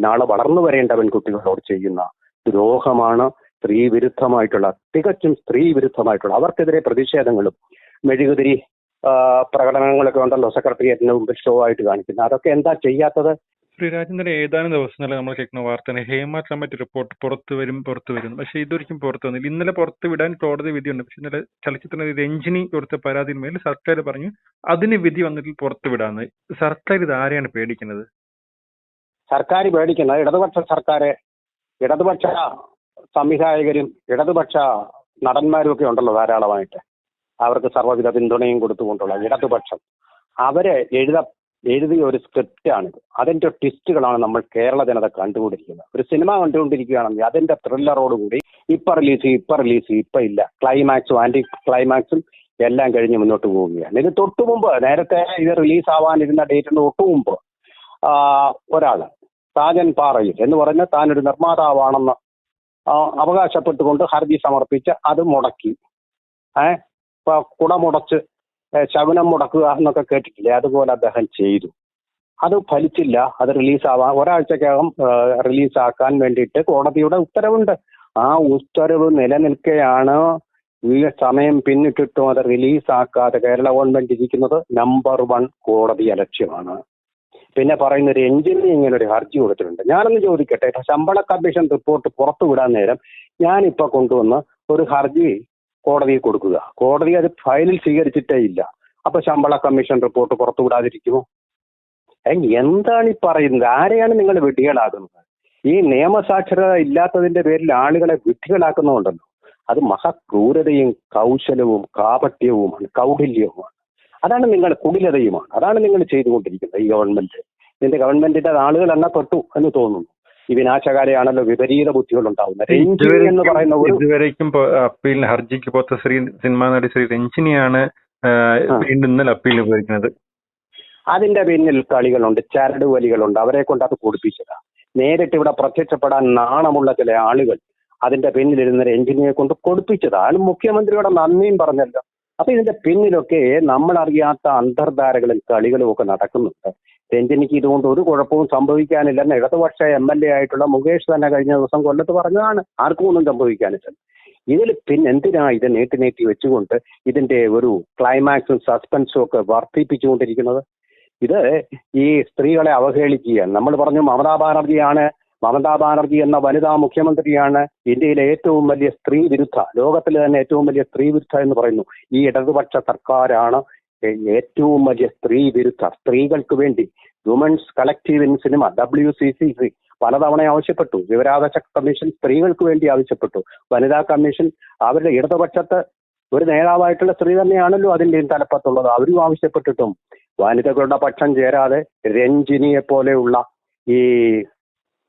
നാളെ വളർന്നു വരേണ്ട പെൺകുട്ടികളോട് ചെയ്യുന്ന ദ്രോഹമാണ്. സ്ത്രീ വിരുദ്ധമായിട്ടുള്ള, തികച്ചും സ്ത്രീ വിരുദ്ധമായിട്ടുള്ള, അവർക്കെതിരെ പ്രതിഷേധങ്ങളും മെഴുകുതിരി പ്രകടനങ്ങളൊക്കെ ഉണ്ടല്ലോ സെക്രട്ടേറിയറ്റിന് മുമ്പിൽ ഷോ ആയിട്ട് കാണിക്കുന്നത്. അതൊക്കെ എന്താ ചെയ്യാത്തത്? ശ്രീ രാജേന്ദ്രൻ, ഏതാനും ദിവസങ്ങളിൽ നമ്മൾ കേൾക്കുന്ന വാർത്ത ഹേമ കമ്മിറ്റി റിപ്പോർട്ട് പുറത്തു വരും. പക്ഷെ ഇതൊരിക്കും പുറത്തു വന്നില്ല. ഇന്നലെ പുറത്തു വിടാൻ കോടതി വിധിയുണ്ട്. പക്ഷെ ഇന്നലെ ചലച്ചിത്ര നടി രഞ്ജിനി കൊടുത്ത പരാതിന്മേൽ സർക്കാർ പറഞ്ഞു അതിന് വിധി വന്നിട്ട് പുറത്തു വിടാന്ന്. സർക്കാർ ഇത് ആരെയാണ് പേടിക്കുന്നത്? സർക്കാർ പേടിക്കുന്നത് ഇടതുപക്ഷ സർക്കാർ, ഇടതുപക്ഷ സംവിധായകരും ഇടതുപക്ഷ നടന്മാരും ഒക്കെ ഉണ്ടല്ലോ ധാരാളമായിട്ട്. അവർക്ക് സർവ്വവിധ പിന്തുണയും കൊടുത്തുകൊണ്ടുള്ള ഇടതുപക്ഷം അവര് എഴുതിയ ഒരു സ്ക്രിപ്റ്റാണിത്. അതിന്റെ ട്വിസ്റ്റുകളാണ് നമ്മൾ കേരള ജനത കണ്ടുകൊണ്ടിരിക്കുന്നത്. ഒരു സിനിമ കണ്ടുകൊണ്ടിരിക്കുകയാണെങ്കിൽ അതിന്റെ ത്രില്ലറോടുകൂടി ഇപ്പൊ റിലീസ് ഇപ്പൊ ഇല്ല, ക്ലൈമാക്സും ആന്റി ക്ലൈമാക്സും എല്ലാം കഴിഞ്ഞ് മുന്നോട്ട് പോവുകയാണ്. ഇത് തൊട്ടു മുമ്പ്, നേരത്തെ ഇത് റിലീസ് ആവാനിരുന്ന ഡേറ്റിന് തൊട്ടു മുമ്പ് ഒരാള് സാജൻ പാറയിൽ എന്ന് പറഞ്ഞ താനൊരു നിർമ്മാതാവാണെന്ന് അവകാശപ്പെട്ടുകൊണ്ട് ഹർജി സമർപ്പിച്ച് അത് മുടക്കി. കുടമുടച്ച് ശകുനം മുടക്കുക എന്നൊക്കെ കേട്ടിട്ടില്ലേ? അതുപോലെ അദ്ദേഹം ചെയ്തു. അത് ഫലിച്ചില്ല. അത് ഒരാഴ്ചക്കകം റിലീസാക്കാൻ വേണ്ടിയിട്ട് കോടതിയുടെ ഉത്തരവുണ്ട്. ആ ഉത്തരവ് നിലനിൽക്കെയാണ് ഈ സമയം പിന്നിട്ടിട്ടും അത് റിലീസാക്കാതെ കേരള ഗവൺമെന്റ് ഇരിക്കുന്നത്. നമ്പർ 1 കോടതി അലക്ഷ്യമാണ്. പിന്നെ പറയുന്ന ഒരു എഞ്ചിനീയറിംഗിന് ഒരു ഹർജി കൊടുത്തിട്ടുണ്ട്. ഞാനൊന്ന് ചോദിക്കട്ടെ, ശമ്പള കമ്മീഷൻ റിപ്പോർട്ട് പുറത്തു വിടാൻ നേരം ഞാനിപ്പോൾ കൊണ്ടുവന്ന് ഒരു ഹർജി കോടതിയിൽ കൊടുക്കുക, കോടതി അത് ഫയലിൽ സ്വീകരിച്ചിട്ടേ ഇല്ല. അപ്പൊ ശമ്പള കമ്മീഷൻ റിപ്പോർട്ട് പുറത്തു വിടാതിരിക്കുമോ? എന്താണ് ഈ പറയുന്നത്? ആരെയാണ് നിങ്ങൾ വിഡ്ഢികളാക്കുന്നത്? ഈ നിയമസാക്ഷരത ഇല്ലാത്തതിന്റെ പേരിൽ ആളുകളെ വിഡ്ഢികളാക്കുന്നുണ്ടല്ലോ, അത് മഹാക്രൂരതയും കൗശലവും കാപട്യവുമാണ്, കൗടില്യവുമാണ്. അതാണ് നിങ്ങൾ, കുടിലതയുമാണ്. അതാണ് നിങ്ങൾ ചെയ്തുകൊണ്ടിരിക്കുന്നത് ഈ ഗവൺമെന്റ്. ഇതിന്റെ ഗവൺമെന്റിന്റെ ആളുകൾ എണ്ണപ്പെട്ടു എന്ന് തോന്നുന്നു. ഈ വിനാശകാലയാണല്ലോ വിപരീത ബുദ്ധികൾ ഉണ്ടാവുന്നത്. രഞ്ജിനി എന്ന് പറയുന്ന ഒരു ഇതുവരേക്കും അപ്പീലിന് ഹർജിക്ക് പോത്ത സിനിമാ നടി ശ്രീ രഞ്ജിനിയാണ് ഇന്നലെ അപ്പീൽ ഉപയോഗിക്കുന്നത്. അതിന്റെ പിന്നിൽ കളികളുണ്ട്, ചരട് വലികളുണ്ട്. അവരെ കൊണ്ട് അത് കൊടുപ്പിച്ചതാ. നേരിട്ട് ഇവിടെ പ്രത്യക്ഷപ്പെടാൻ നാണമുള്ള ചില ആളുകൾ അതിന്റെ പിന്നിലിരുന്ന രഞ്ജിനിയെ കൊണ്ട് കൊടുപ്പിച്ചതാ. അത് മുഖ്യമന്ത്രിയുടെ നന്ദിയും പറഞ്ഞല്ലോ. അപ്പൊ ഇതിന്റെ പിന്നിലൊക്കെ നമ്മൾ അറിയാത്ത അന്തർധാരകളും കളികളും ഒക്കെ നടക്കുന്നുണ്ട്. രഞ്ജിനിക്ക് ഇതുകൊണ്ട് ഒരു കുഴപ്പവും സംഭവിക്കാനില്ലെന്ന് ഇടതുപക്ഷ MLA ആയിട്ടുള്ള മുകേഷ് തന്നെ കഴിഞ്ഞ ദിവസം കൊല്ലത്ത് പറഞ്ഞതാണ്. ആർക്കും ഒന്നും സംഭവിക്കാനില്ല. ഇതിൽ പിന്നെ എന്തിനാ ഇത് നീട്ടി വെച്ചുകൊണ്ട് ഇതിന്റെ ഒരു ക്ലൈമാക്സും സസ്പെൻസും ഒക്കെ വർദ്ധിപ്പിച്ചുകൊണ്ടിരിക്കുന്നത്? ഇത് ഈ സ്ത്രീകളെ അവഹേളിക്കുകയാണ്. നമ്മൾ പറഞ്ഞു മമതാ ബാനർജി എന്ന വനിതാ മുഖ്യമന്ത്രിയാണ് ഇന്ത്യയിലെ ഏറ്റവും വലിയ സ്ത്രീ വിരുദ്ധ, ലോകത്തിലെ തന്നെ ഏറ്റവും വലിയ സ്ത്രീ വിരുദ്ധ എന്ന് പറയുന്നു. ഈ ഇടതുപക്ഷ സർക്കാരാണ് ഏറ്റവും വലിയ സ്ത്രീ വിരുദ്ധ. സ്ത്രീകൾക്ക് വേണ്ടി women's collective in cinema WCCC പലതവണ ആവശ്യപ്പെട്ടു. വിവരാവകാശ കമ്മീഷൻ സ്ത്രീകൾക്ക് വേണ്ടി ആവശ്യപ്പെട്ടു. വനിതാ കമ്മീഷൻ അവരുടെ ഇടതുപക്ഷത്ത് ഒരു നേതാവായിട്ടുള്ള സ്ത്രീ തന്നെയാണല്ലോ അതിൻ്റെയും തലപ്പത്തുള്ളത്. അവരും ആവശ്യപ്പെട്ടിട്ടും വനിതകളുടെ പക്ഷം ചേരാതെ രഞ്ജിനിയെ പോലെയുള്ള ഈ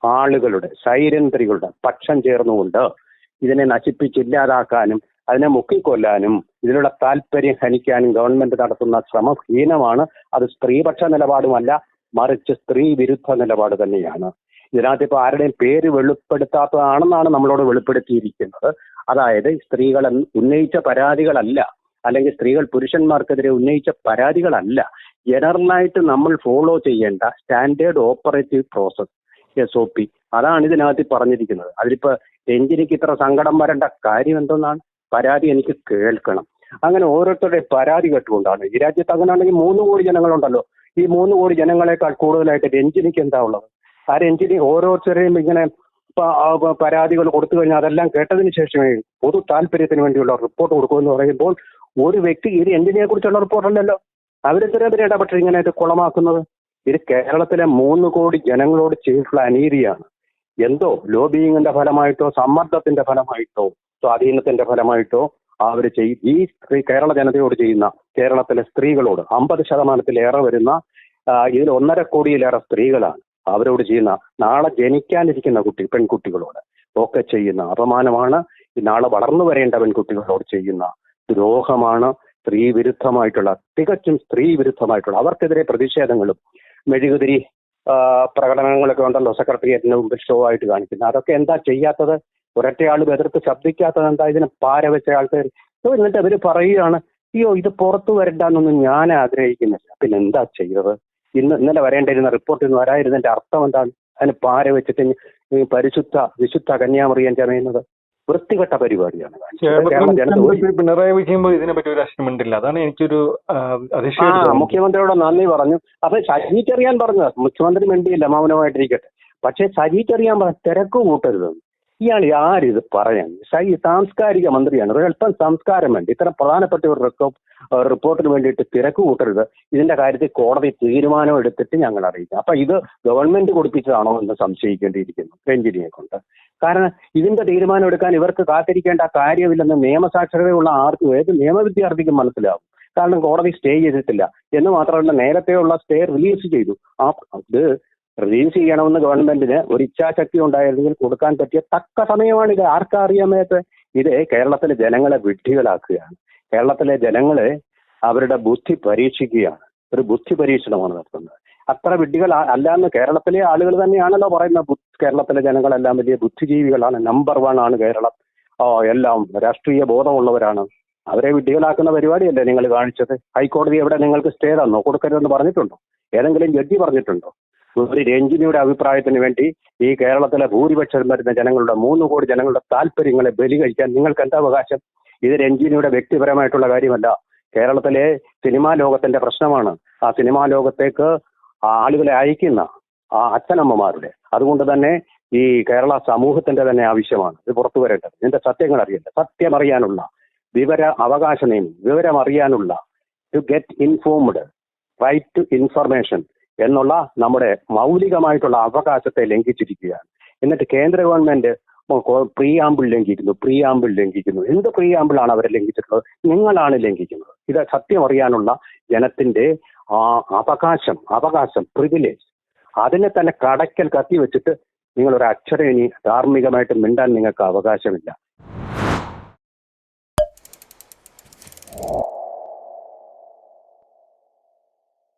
ആളുകളുടെ സൈരന്ധ്രികളുടെ പക്ഷം ചേർന്നുകൊണ്ട് ഇതിനെ നശിപ്പിച്ചില്ലാതാക്കാനും അതിനെ മുക്കിക്കൊല്ലാനും ഇതിലുള്ള താല്പര്യം ഹനിക്കാനും ഗവൺമെന്റ് നടത്തുന്ന ശ്രമം ഹീനമാണ്. അത് സ്ത്രീപക്ഷ നിലപാടുമല്ല, മറിച്ച് സ്ത്രീ വിരുദ്ധ നിലപാട് തന്നെയാണ്. ഇതിനകത്ത് ഇപ്പോൾ ആരുടെയും പേര് വെളിപ്പെടുത്താത്തതാണെന്നാണ് നമ്മളോട് വെളിപ്പെടുത്തിയിരിക്കുന്നത്. അതായത് സ്ത്രീകൾ ഉന്നയിച്ച പരാതികളല്ല, അല്ലെങ്കിൽ സ്ത്രീകൾ പുരുഷന്മാർക്കെതിരെ ഉന്നയിച്ച പരാതികളല്ല, ജനറലായിട്ട് നമ്മൾ ഫോളോ ചെയ്യേണ്ട സ്റ്റാൻഡേർഡ് ഓപ്പറേറ്റീവ് പ്രോസസ് SOP അതാണ് ഇതിനകത്ത് പറഞ്ഞിരിക്കുന്നത്. അതിലിപ്പോ രഞ്ജിനിക്ക് ഇത്ര സങ്കടം വരേണ്ട കാര്യം എന്തെന്നാണ്? പരാതി എനിക്ക് കേൾക്കണം. അങ്ങനെ ഓരോരുത്തരുടെ പരാതി കേട്ടുകൊണ്ടാണ് ഈ രാജ്യത്ത്. അങ്ങനെയാണെങ്കിൽ 3 കോടി ജനങ്ങളുണ്ടല്ലോ. ഈ 3 കോടി ജനങ്ങളെക്കാൾ കൂടുതലായിട്ട് രഞ്ജിനിക്ക് എന്താ ഉള്ളത്? ആ രഞ്ജിനി ഓരോരുത്തരെയും ഇങ്ങനെ പരാതികൾ കൊടുത്തു കഴിഞ്ഞാൽ അതെല്ലാം കേട്ടതിന് ശേഷമേ പൊതു താല്പര്യത്തിന് വേണ്ടിയുള്ള റിപ്പോർട്ട് കൊടുക്കുമെന്ന് പറയുമ്പോൾ ഒരു വ്യക്തി ഇത് രഞ്ജിനിയെ കുറിച്ചുള്ള റിപ്പോർട്ടല്ലല്ലോ. അവരെന്തിനെതിരെ ഇടപെട്ട് ഇങ്ങനെ ഇത് കുളമാക്കുന്നത്? ഇത് കേരളത്തിലെ 3 കോടി ജനങ്ങളോട് ചെയ്തിട്ടുള്ള അനീതിയാണ്. എന്തോ ലോബിയിങ്ങിന്റെ ഫലമായിട്ടോ സമ്മർദ്ദത്തിന്റെ ഫലമായിട്ടോ സ്വാധീനത്തിന്റെ ഫലമായിട്ടോ അവർ ഈ കേരള ജനതയോട് ചെയ്യുന്ന, കേരളത്തിലെ സ്ത്രീകളോട് 50%-ലേറെ വരുന്ന ഇതിൽ 1.5 കോടിയിലേറെ സ്ത്രീകളാണ് അവരോട് ചെയ്യുന്ന, നാളെ ജനിക്കാനിരിക്കുന്ന പെൺകുട്ടികളോട് ഒക്കെ ചെയ്യുന്ന അപമാനമാണ്. നാളെ വളർന്നു വരേണ്ട പെൺകുട്ടികളോട് ചെയ്യുന്ന ദ്രോഹമാണ്. സ്ത്രീ വിരുദ്ധമായിട്ടുള്ള, തികച്ചും സ്ത്രീ വിരുദ്ധമായിട്ടുള്ള, അവർക്കെതിരെ പ്രതിഷേധങ്ങളും മെഴുകുതിരി പ്രകടനങ്ങളൊക്കെ ഉണ്ടല്ലോ സെക്രട്ടേറിയറ്റിന് മുമ്പിൽ ഷോ ആയിട്ട് കാണിക്കുന്നത്. അതൊക്കെ എന്താ ചെയ്യാത്തത്? ഒരൊറ്റയാളും എതിർത്ത് ശബ്ദിക്കാത്തത് എന്താ? ഇതിനെ പാര വെച്ച ആൾക്കാർ എന്നിട്ട് അവർ പറയുകയാണ്, അയ്യോ ഇത് പുറത്തു വരണ്ടെന്നൊന്നും ഞാൻ ആഗ്രഹിക്കുന്നില്ല. പിന്നെ എന്താ ചെയ്തത്? ഇന്നലെ വരേണ്ടിരുന്ന റിപ്പോർട്ട് ഇന്ന് വരാതിരുന്നതിന്റെ അർത്ഥം എന്താണ്? അതിന് പാര വെച്ചിട്ട് ഈ വിശുദ്ധ കന്യാമറിയാൻ ചമയുന്നത് വൃത്തികെട്ട പരിപാടിയാണ്. കേരള ജനത പിണറായി വിജയൻ ഇതിനെപ്പറ്റി ഒരു രാഷ്ട്രമില്ല. അതാണ് എനിക്കൊരു മുഖ്യമന്ത്രിയോട് നന്ദി പറഞ്ഞു. അപ്പൊ സജി ചെറിയാൻ പറഞ്ഞു, മുഖ്യമന്ത്രി മിണ്ടിയില്ല, മൗനമായിട്ടിരിക്കട്ടെ. പക്ഷെ സജി ചെറിയാൻ പറഞ്ഞു തിരക്ക് കൂട്ടരുത്. ഇയാൾ ആരിത് പറയാൻ? സാംസ്കാരിക മന്ത്രിയാണ്, ഒരു അല്പം സംസ്കാരം വേണ്ടി. ഇത്ര പ്രധാനപ്പെട്ട ഒരു റിപ്പോർട്ടിന് വേണ്ടിയിട്ട് തിരക്ക് കൂട്ടരുത്. ഇതിന്റെ കാര്യത്തിൽ കോടതി തീരുമാനം എടുത്തിട്ട് ഞങ്ങൾ അറിയിക്കും. അപ്പൊ ഇത് ഗവൺമെന്റ് കൊടുപ്പിച്ചതാണോ എന്ന് സംശയിക്കേണ്ടിയിരിക്കുന്നു രഞ്ജിനിയെ കൊണ്ട്. കാരണം ഇതിന്റെ തീരുമാനം എടുക്കാൻ ഇവർക്ക് കാത്തിരിക്കേണ്ട കാര്യമില്ലെന്ന് നിയമസാക്ഷരതയുള്ള ആർക്കും ഏത് നിയമ വിദ്യാർത്ഥിക്കും മനസ്സിലാവും. കാരണം കോടതി സ്റ്റേ ചെയ്തിട്ടില്ല എന്ന് മാത്രമല്ല, നേരത്തെയുള്ള സ്റ്റേ റിലീസ് ചെയ്തു. ഇത് റിലീസ് ചെയ്യണമെന്ന് ഗവൺമെന്റിന് ഒരു ഇച്ഛാശക്തി ഉണ്ടായിരുന്നെങ്കിൽ കൊടുക്കാൻ പറ്റിയ തക്ക സമയമാണിത്. ആർക്കാ അറിയാൻ മേത്ത്? ഇത് കേരളത്തിലെ ജനങ്ങളെ വിഡ്ഢികളാക്കുകയാണ്. കേരളത്തിലെ ജനങ്ങളെ അവരുടെ ബുദ്ധി പരീക്ഷിക്കുകയാണ്. ഒരു ബുദ്ധി പരീക്ഷണമാണ് നടത്തുന്നത്. അത്ര വിഡ്ഢികൾ അല്ലാന്ന് കേരളത്തിലെ ആളുകൾ തന്നെയാണല്ലോ പറയുന്നത്. കേരളത്തിലെ ജനങ്ങളെല്ലാം വലിയ ബുദ്ധിജീവികളാണ്, നമ്പർ 1 ആണ് കേരളം, എല്ലാം രാഷ്ട്രീയ ബോധമുള്ളവരാണ്. അവരെ വിഡ്ഢികളാക്കുന്ന പരിപാടിയല്ലേ നിങ്ങൾ കാണിച്ചത്? ഹൈക്കോടതി എവിടെ നിങ്ങൾക്ക് സ്റ്റേ തന്നോ? കൊടുക്കരുതെന്ന് പറഞ്ഞിട്ടുണ്ടോ? ഏതെങ്കിലും ജഡ്ജി പറഞ്ഞിട്ടുണ്ടോ? ഒരു രഞ്ജിനിയുടെ അഭിപ്രായത്തിന് വേണ്ടി ഈ കേരളത്തിലെ ഭൂരിപക്ഷം വരുന്ന ജനങ്ങളുടെ 3 കോടി ജനങ്ങളുടെ താല്പര്യങ്ങളെ ബലി കഴിക്കാൻ നിങ്ങൾക്ക് എന്താ അവകാശം? ഇത് രഞ്ജിനിയുടെ വ്യക്തിപരമായിട്ടുള്ള കാര്യമല്ല, കേരളത്തിലെ സിനിമാ ലോകത്തിന്റെ പ്രശ്നമാണ്. ആ സിനിമാ ലോകത്തേക്ക് ആളുകളെ അയക്കുന്ന ആ അച്ഛനമ്മമാരുടെ, അതുകൊണ്ട് തന്നെ ഈ കേരള സമൂഹത്തിന്റെ തന്നെ ആവശ്യമാണ് ഇത് പുറത്തു വരേണ്ടത്. ഇതിന്റെ സത്യങ്ങൾ അറിയേണ്ടത്, സത്യമറിയാനുള്ള അവകാശ നിയമം, വിവരം അറിയാനുള്ള, to get informed, right to information എന്നുള്ള നമ്മുടെ മൗലികമായിട്ടുള്ള അവകാശത്തെ ലംഘിച്ചിരിക്കുകയാണ്. എന്നിട്ട് കേന്ദ്ര ഗവൺമെന്റ് പ്രീആമ്പിൾ ലംഘിക്കുന്നു. എന്ത് പ്രീആമ്പിളാണ് അവരെ ലംഘിച്ചിട്ടുള്ളത്? നിങ്ങളാണ് ലംഘിക്കുന്നത്. ഇത് സത്യം അറിയാനുള്ള ജനത്തിന്റെ അവകാശം പ്രിവിലേജ്, അതിനെ തന്നെ കടയ്ക്കൽ കത്തി വെച്ചിട്ട് നിങ്ങൾ ഒരു അക്ഷരം ഇനി ധാർമ്മികമായിട്ട് മിണ്ടാൻ നിങ്ങൾക്ക് അവകാശമില്ല.